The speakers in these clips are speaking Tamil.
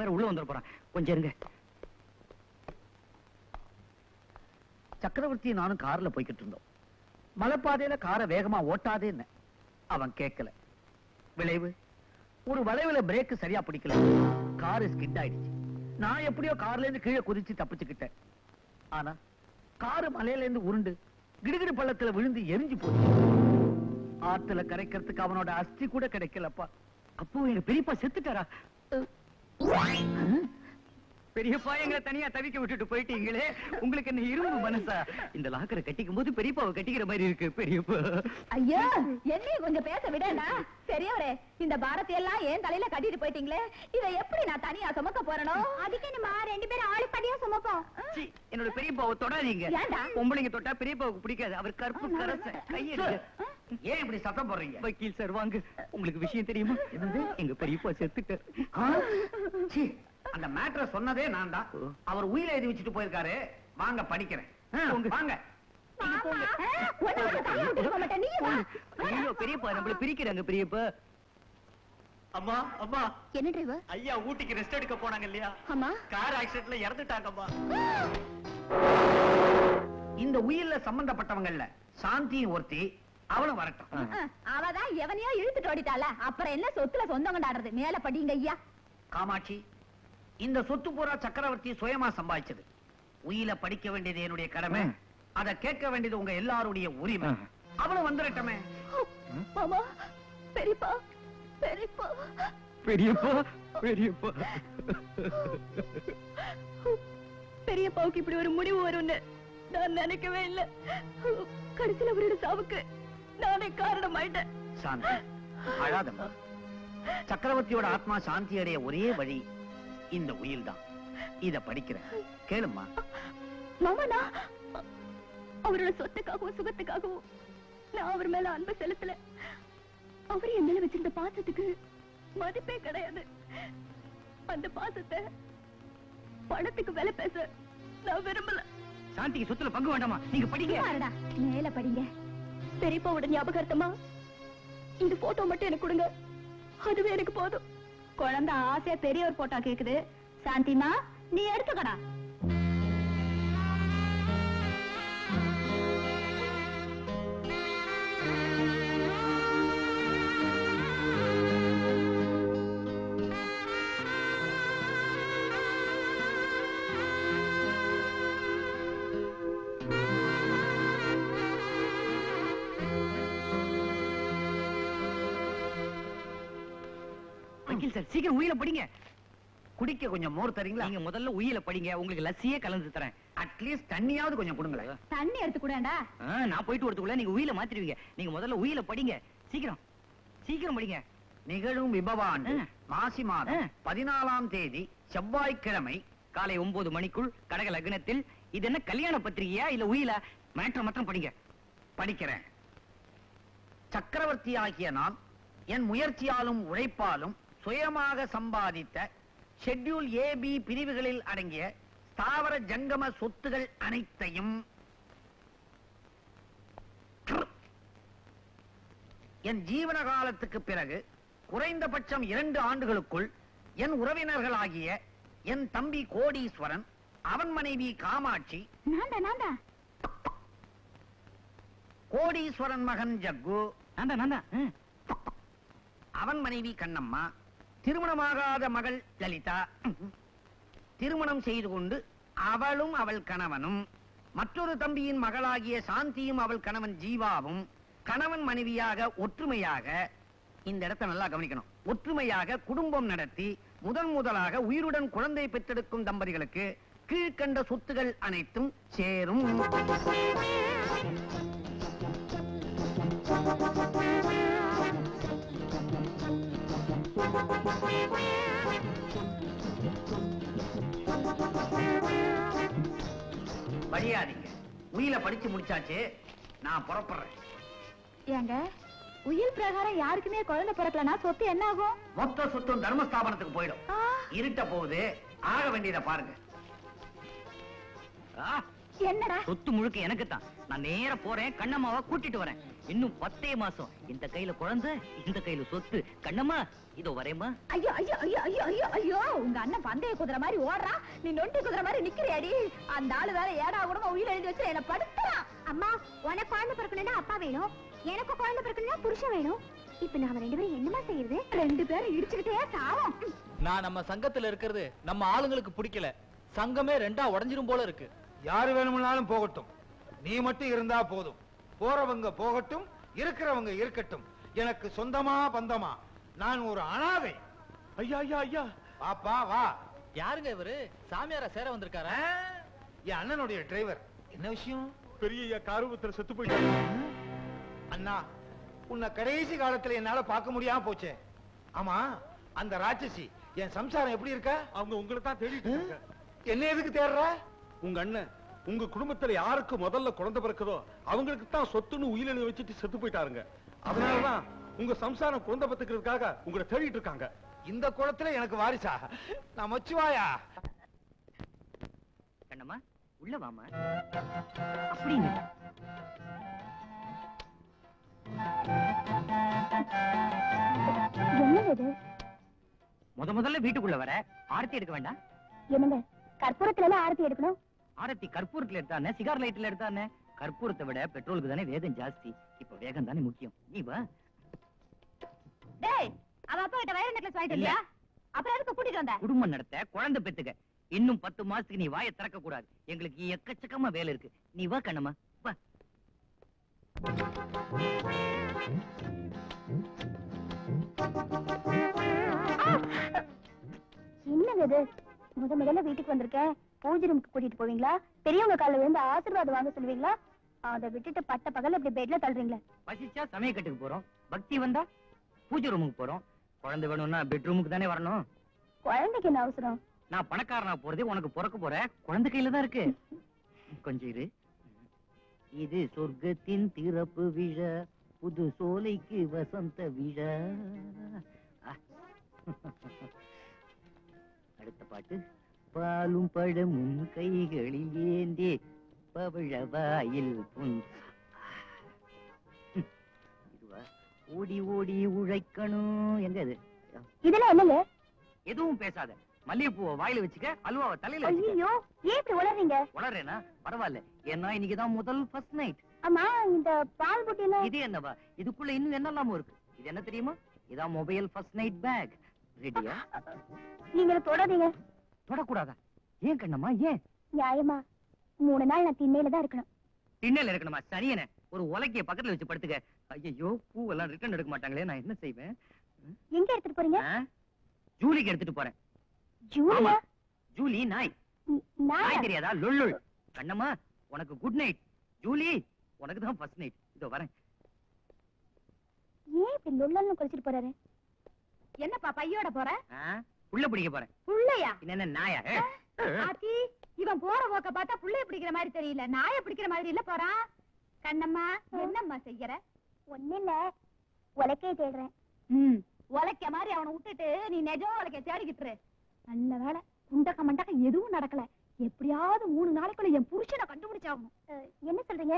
வேற உள்ள வந்துட போறான், கொஞ்சம் இருங்க. சக்கரவர்த்தி நானும் கார்ல போய்கிட்டு இருந்தோம். மலைப்பாதையில காரை வேகமா ஓட்டாதேன்னு அவன் கேட்கல. விளைவு, ஒரு வளைவுல பிரேக் சரியா பிடிக்கல, காரு ஸ்கிட் ஆயிடுச்சு. நான் எப்படியோ கார்ல இருந்து கீழே குதிச்சு தப்பிச்சுக்கிட்டேன். ஆனா காரு மலையில இருந்து உருண்டு கிடுகிடு பள்ளத்துல விழுந்து எரிஞ்சு போச்சு. ஆத்துல கரைக்கிறதுக்கு அவனோட அஸ்தி கூட கிடைக்கலப்பா. அப்போ எங்க பெரியப்பா செத்துட்டாரா? பெரியப்பா எங்களை தனியா தவிக்க விட்டுட்டு போயிட்டீங்களே, உங்களுக்கு என்ன இரும்பு மனசா? இந்த லாக்கரை கட்டிக்கும் போது பெரியப்பாவை கட்டிக்கிற மாதிரி இருக்கு பெரியப்பா. ஐயா, என்னையும் கொஞ்சம் பேச விடா. பெரியவரே, இந்த பாரத்தை எல்லாம் ஏன் தலையில கட்டிட்டு போயிட்டீங்களே, இதை எப்படி நான் தனியா சுமக்க போறனோ? அதுக்கு நம்ம 2 பேரும் ஆளுப்படியா சுமப்போம். என்னோட பெரியப்பாவை தொடாதீங்க. பொம்பளைங்க தொட்டா பெரியப்பாவுக்கு பிடிக்காது, அவர் கருப்பு கரச. கையெடுங்க. ஏன் இப்படி சத்தம் போடுறீங்க? வக்கீல் சார் வாங்க, உங்களுக்கு விஷயம் தெரியுமா? எங்க பெரியப்பா செத்துட்டார். அந்த மேட்டரை சொன்னதே நான் தான். அவர் உயிரை எழுதி வச்சுட்டு போயிருக்காரு. வாங்க படிக்கிறேன். வாங்க. பெரியப்பா நம்மள பிரிக்கிறாங்க. பெரியப்பா. அம்மா அம்மா, என்ன டிரைவர்? ஐயா ஊட்டிக்கு ரெஸ்ட் எடுக்க போனாங்க இல்லையா? ஆமா. கார் ஆக்சிடென்ட்ல இறந்துட்டாங்கம்மா. இந்த உயிர்ல சம்பந்தப்பட்டவங்கல்ல சாந்தியும் ஒருத்தி, அவளும் வரட்டும். அவதான் எவனையோ இழுத்துட்டு ஓடிட்டால, அப்புறம் என்ன சொத்துல சொந்தம் கொண்டாடுறது? மேல படிங்க ஐயா. காமாட்சி, இந்த சொத்து பூரா சக்கரவர்த்தி சுயமா சம்பாதிச்சது. உயில படிக்க வேண்டியது என்னுடைய கடமை, அதை கேட்க வேண்டியது உங்க எல்லாருடைய உரிமை. அவளும் வந்துடட்டமே. மாமா, பெரியப்பா, பெரியப்பா, பெரியப்பா, பெரியப்பா. பெரியப்பாவுக்கு இப்படி ஒரு முடிவு வரும்னு நான் நினைக்கவே இல்லை. கடைசியில் அவரோட சாவுக்கு நானே காரணமாயிட்டேன். சாந்தி, அழாதம்மா. சக்கரவர்த்தியோட ஆத்மா சாந்தி அடைய ஒரே வழி இந்த உயில் தான். இத படிக்கிறேன், கேளுமா. மாமா, நான் அவரோட சொத்துக்காகவும் சுகத்துக்காகவும் நான் அவர் மேல அன்பு செலுத்தல. அவர் என் மேல வச்சிருந்த பாசத்துக்கு மதிப்பே கிடையாது. அந்த பாசத்தை பணத்துக்கு விலை பேச நான் விரும்பல. சாந்திக்கு சொத்துல பங்கு வேண்டாமா? நீங்க படிங்க. மேல படிங்க. பெரியப்பாவோட ஞாபகார்த்தமா இந்த போட்டோ மட்டும் எனக்கு கொடுங்க, அதுவே எனக்கு போதும். குழந்தை ஆசையா பெரிய ஒரு போட்டோ கேக்குது. சாந்திமா, நீ எடுத்துக்கடா. வக்கீல் சார், சீக்கிரம் உயிரை படிங்க. குடிக்க கொஞ்சம் மோர் தரீங்களா? நீங்க முதல்ல உயிரை படிங்க, உங்களுக்கு லஸ்ஸியே கலந்து தரேன். அட்லீஸ்ட் தண்ணியாவது கொஞ்சம் கொடுங்களேன். தண்ணி எடுத்து கூடா. நான் போயிட்டு வரதுக்குள்ள நீங்க உயிரை மாத்திருவீங்க. நீங்க முதல்ல உயிரை படிங்க. சீக்கிரம் சீக்கிரம் படிங்க. நிகழும் விபவாண்டு மாசி மாதம் 14ஆம் தேதி செவ்வாய்க்கிழமை காலை 9 மணிக்குள் கடக லக்னத்தில். இது என்ன கல்யாண பத்திரிகையா இல்ல உயிலா? மேட்டர் மாத்திரம் படிங்க. படிக்கிறேன். சக்கரவர்த்தி ஆகிய நான் என் முயற்சியாலும் உழைப்பாலும் சுயமாக சம்பாதித்த ஷெட்யூல் ஏபி பிரிவுகளில் அடங்கிய ஸ்தாவர ஜங்கம சொத்துகள் அனைத்தையும் என் ஜீவன காலத்துக்கு பிறகு குறைந்தபட்சம் 2 ஆண்டுகளுக்குள் என் உறவினர்களாகிய என் தம்பி கோடீஸ்வரன், அவன் மனைவி காமாட்சி, கோடீஸ்வரன் மகன் ஜக்கு, அவன் மனைவி கண்ணம்மா, திருமணமாகாத மகள் லலிதா திருமணம் செய்து கொண்டு அவளும் அவள் கணவனும், மற்றொரு தம்பியின் மகளாகிய சாந்தியும் அவள் கணவன் ஜீவாவும் கணவன் மனைவியாக ஒற்றுமையாக, இந்த இடத்தை நல்லா கவனிக்கணும், ஒற்றுமையாக குடும்பம் நடத்தி முதலாக உயிருடன் குழந்தை பெற்றெடுக்கும் தம்பதிகளுக்கு கீழ்கண்ட சொத்துகள் அனைத்தும் சேரும். படியாதீங்க. உயில படிச்சு முடிச்சாச்சு, நான் புறப்படுறேன். ஏங்க, உயில் பிரகாரம் யாருக்குமே குழந்தை பிறக்கலனா சொத்து என்ன ஆகும்? மொத்த சொத்தும் தர்மஸ்தாபனத்துக்கு போயிடும். இருட்ட போகுது, ஆக வேண்டியதை பாருங்க. என்னடா? சொத்து முழுக்க எனக்கு தான். நான் நேர போறேன், கண்ணம்மாவை கூட்டிட்டு வரேன். இன்னும் 10 மாசம். இந்த கையில குழந்தை, இந்த கையில சொத்து. கண்ணம்மா இதோ வரேம்மா. ஐயோ ஐயோ ஐயோ ஐயோ ஐயோ ஐயோ, உங்க அண்ணன் பந்தய குதிரை மாதிரி ஓடுறா, நீ நொண்டி குதிரை மாதிரி நிக்கிறியாடி. அந்த ஆளு வேற ஏடா கூடமா உயிர் எழுதி வச்சு என்ன படுத்துறான். அம்மா, உனக்கு குழந்தை பிறக்கணும்னா அப்பா வேணும், எனக்கு குழந்தை பிறக்கணும்னா புருஷன் வேணும். இப்ப நாம 2 பேரும் என்னமா செய்யறது? 2 பேரும் இடிச்சுக்கிட்டே சாவோம். நான் நம்ம சங்கத்துல இருக்கிறது நம்ம ஆளுங்களுக்கு பிடிக்கல. சங்கமே 2ஆ உடைஞ்சிரும் போல இருக்கு. யாரு வேணும்னாலும் போகட்டும், நீ மட்டும் இருந்தா போதும். போறவங்க போகட்டும், இருக்கிறவங்க இருக்கட்டும். எனக்கு சொந்தமா பந்தமா நான் ஒரு அனாதை. ஐயா ஐயா ஐயா, பாப்பா வா. யாருங்க இவரு? சாமியாரா சேர வந்திருக்காரா? என் அண்ணனுடைய டிரைவர். என்ன விஷயம்? பெரிய ஐயா காரூபத்துல செத்து போயிட்டாரு. அண்ணா, உன்னை கடைசி காலத்துல என்னால பார்க்க முடியாம போச்சே. ஆமா, அந்த ராட்சசி என் சம்சாரம் எப்படி இருக்கா? அவங்க உங்களை தான் தேடிட்டு இருக்காங்க. என்ன எதுக்கு தேடுற? உங்க அண்ணன் உங்க குடும்பத்துல யாருக்கு முதல்ல குழந்தை பிறக்குதோ அவங்களுக்கு தான் சொத்துன்னு உயிரிழந்து வச்சுட்டு செத்து போயிட்டாருங்க. அதனாலதான் உங்க சம்சாரம் குழந்தை பத்துக்கிறதுக்காக உங்களை தேடிட்டு இருக்காங்க. இந்த குளத்துல எனக்கு வாரிசா? நான் மச்சுவாயா? கண்ணம்மா உள்ள வாமா. அப்படின்னு என்னது? முதல்ல வீட்டுக்குள்ள வர ஆரத்தி எடுக்க வேண்டாம். என்னங்க கற்பூரத்துல ஆரத்தி எடுக்கணும்? ஆரத்தி கற்பூரத்துல எடுத்தானே, சிகார் லைட்ல எடுத்தானே. கற்பூரத்தை விட பெட்ரோலுக்கு தானே வேகம் ஜாஸ்தி. இப்ப வேகம் தானே முக்கியம். நீ வா. டேய், அவ அப்பா கிட்ட வயர் நெக்லஸ் வாங்கிட்டு இல்லையா? அப்புறம் எதுக்கு கூட்டிட்டு வந்த? குடும்பம் நடத்த, குழந்தை பெத்துக்க. இன்னும் 10 மாசத்துக்கு நீ வாயை திறக்க கூடாது. எங்களுக்கு எக்கச்சக்கமா வேலை இருக்கு. நீ வா கண்ணம்மா வா. என்னங்க இது? முதல்ல வீட்டுக்கு வந்திருக்கேன், பூஜை ரூமுக்கு கூட்டிட்டு போவீங்களா? பெரியவங்க காலில் விழுந்து ஆசீர்வாதம் வாங்க சொல்லுவீங்களா? அதை விட்டுட்டு பட்ட பகல்ல இப்படி பெட்ல தள்ளுறீங்களே. பசிச்சா சமயக்கட்டுக்கு போறோம், பக்தி வந்தா பூஜை ரூமுக்கு போறோம். குழந்தை வேணும்னா பெட்ரூமுக்கு தானே வரணும். குழந்தைக்கு என்ன அவசரம்? நான் பணக்காரனா போறதே உனக்கு பிறக்க போற குழந்தை கையில தான் இருக்கு. கொஞ்சம் இரு. இது சொர்க்கத்தின் திறப்பு விழா, புது சோலைக்கு வசந்த விழா. அடுத்த பாட்டு. பாலும் பழமும் கைகளில் ஏந்தே பவழவாயில் புன். இதுவா? ஓடி ஓடி உழைக்கணும். எங்க அது? இதெல்லாம் என்னங்க? எதுவும் பேசாத. மல்லிகைப்பூவை வாயில வச்சுக்க, அல்வாவை தலையில வச்சுக்க. ஐயோ, ஏன் இப்படி உளறீங்க? உளறேனா? பரவாயில்ல, ஏன்னா இன்னைக்குதான் முதல் ஃபர்ஸ்ட் நைட். அம்மா, இந்த பால் புட்டில இது என்னவா? இதுக்குள்ள இன்னும் என்னெல்லாமோ இருக்கு. இது என்ன தெரியுமா? இதான் மொபைல் ஃபர்ஸ்ட் நைட் பேக். ரெடியா? நீங்க தொடாதீங்க. தொடக்கூடாதா? ஏன் கண்ணம்மா, ஏன்? நியாயமா 3 நாள் நான் திண்ணையில தான் இருக்கணும். திண்ணையில இருக்கணுமா? சரியனே, ஒரு உலக்கைய பக்கத்துல வச்சு படுத்துக்க. ஐயோ, பூவெல்லாம் ரிட்டர்ன் எடுக்க மாட்டாங்களே, நான் என்ன செய்வேன்? எங்க எடுத்துட்டு போறீங்க? ஜூலிக்கு எடுத்துட்டு போறேன். ஜூலியா? ஜூலி நாய். நாய் தெரியாதா? லொல்லுள். கண்ணம்மா, உனக்கு குட் நைட். ஜூலி, உனக்கு தான் ஃபர்ஸ்ட் நைட். இதோ வரேன். ஏன் இப்படி லொல்லன்னு குளிச்சிட்டு போறாரு? என்னப்பா பையோட போற? புள்ள பிடிக்க போறேன். புள்ளையா? என்ன நாயா? ஆத்தி, இவன் போற போக்க பார்த்தா புள்ளைய பிடிக்கிற மாதிரி தெரியல, நாய பிடிக்கிற மாதிரி இல்ல போறான். கண்ணம்மா, என்னம்மா செய்யற? ஒண்ணு இல்ல, உலக்கைய தேடுறேன். உலக்க மாதிரி அவனை விட்டுட்டு நீ நிஜம் உலக்கைய தேடிக்கிட்டு இரு. நல்ல வேலை, குண்டக்க மண்டக்க எதுவும் நடக்கல. எப்படியாவது 3 நாளைக்குள்ள என் புருஷனை கண்டுபிடிச்சாகணும். என்ன சொல்றீங்க?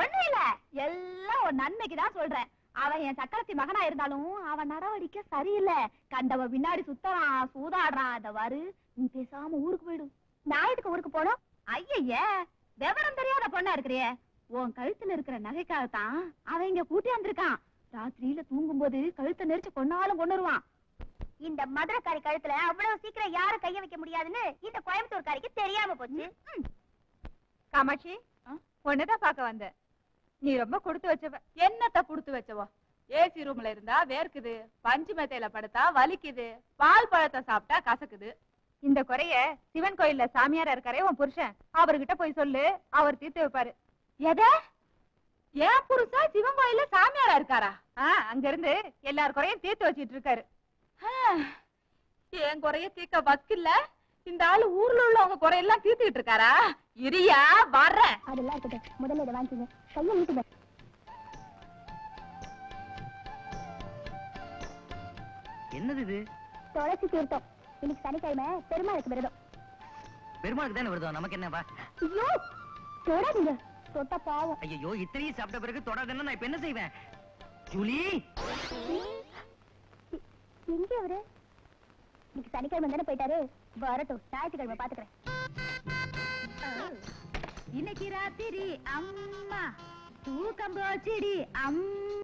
ஒண்ணு இல்ல, எல்லாம் ஒரு நன்மைக்குதான் சொல்றேன். அவன் என் சக்கரத்தி மகனா இருந்தாலும் அவன் நடவடிக்கை சரியில்லை. கண்டவ பின்னாடி சுத்தறான், சூதாடுறான். அத வரு, நீ பேசாம ஊருக்கு போயிடும். நான் எதுக்கு ஊருக்கு போனோம்? ஐய, விவரம் தெரியாத பொண்ணா இருக்கிறியே. உன் கழுத்துல இருக்கிற நகைக்காகத்தான் அவன் இங்க கூட்டி வந்திருக்கான். ராத்திரியில தூங்கும் போது கழுத்தை நெரிச்சு கொன்னாலும் கொண்டுருவான். இந்த மதுரைக்காரி கழுத்துல அவ்வளவு சீக்கிரம் யாரும் கைய வைக்க முடியாதுன்னு இந்த கோயம்புத்தூர்காரிக்கு தெரியாம போச்சு. காமாட்சி, ஒண்ணுதான் பாக்க வந்த. நீ ரொம்ப கொடுத்து வச்சவ. என்னத்த கொடுத்து வச்சவோ? ஏசி ரூம்ல இருந்தா வேர்க்குது, பஞ்சு மெத்தையில படுத்தா வலிக்குது, பால் பழத்தை சாப்பிட்டா கசக்குது. இந்த குறைய சிவன் கோயில்ல சாமியாரா இருக்காரே உன் புருஷன், அவர்கிட்ட போய் சொல்லு, அவர் தீர்த்து வைப்பாரு. எத? ஏன் புருஷா சிவன் கோயில்ல சாமியாரா இருக்காரா? அங்க இருந்து எல்லார் குறையும் தீர்த்து வச்சிட்டு இருக்காரு. என் குறைய தீர்க்க வக்கில்ல, இந்த ஆளு ஊர்ல உள்ளவங்க குறையெல்லாம் தீர்த்துக்கிட்டு இருக்காரா? இரியா வர்ற. அதெல்லாம் இருக்கட்டும், முதல்ல இதை வாங்கிக்கங்க. கையை நீட்டுங்க. என்னது இது? துளசி தீர்த்தம். இன்னைக்கு சனிக்கிழமை பெருமாளுக்கு விரதம். பெருமாளுக்கு தானே விரதம், நமக்கு என்னவா? ஐயோ, தொடாதீங்க. தொட்டா பாவம். ஐயோ இத்தனையும் சாப்பிட்ட பிறகு தொடாதுன்னா நான் இப்ப என்ன செய்வேன்? ஜூலி எங்க அவரு? இன்னைக்கு சனிக்கிழமை தானே போயிட்டாரு. வரட்டும், ஞாயிற்றுக்கிழமை பாத்துக்கிறேன். இன்னைக்கு ராத்திரி அம்மா தூக்கம் போச்சுடி அம்மா.